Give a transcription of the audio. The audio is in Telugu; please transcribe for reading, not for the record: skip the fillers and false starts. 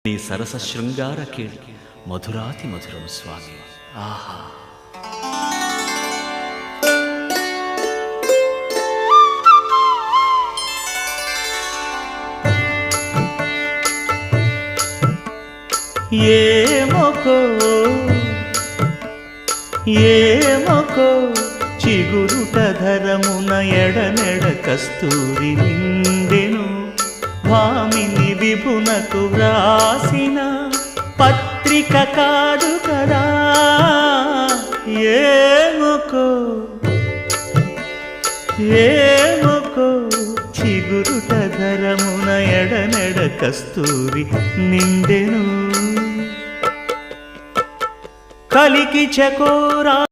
నీ సరస శృంగార కేళి మధురాతి మధురం స్వామి. ఆహా! ఏమొకో చిగురుట ధరమున ఎడనెడ కస్తూరి నిండెను. భామిని విభునకు వ్రాసిన పత్రిక కాదు కదా. ఏమొకో చిగురుట ధరమున ఎడనెడ కస్తూరి నిండెను. కలికి చకోరా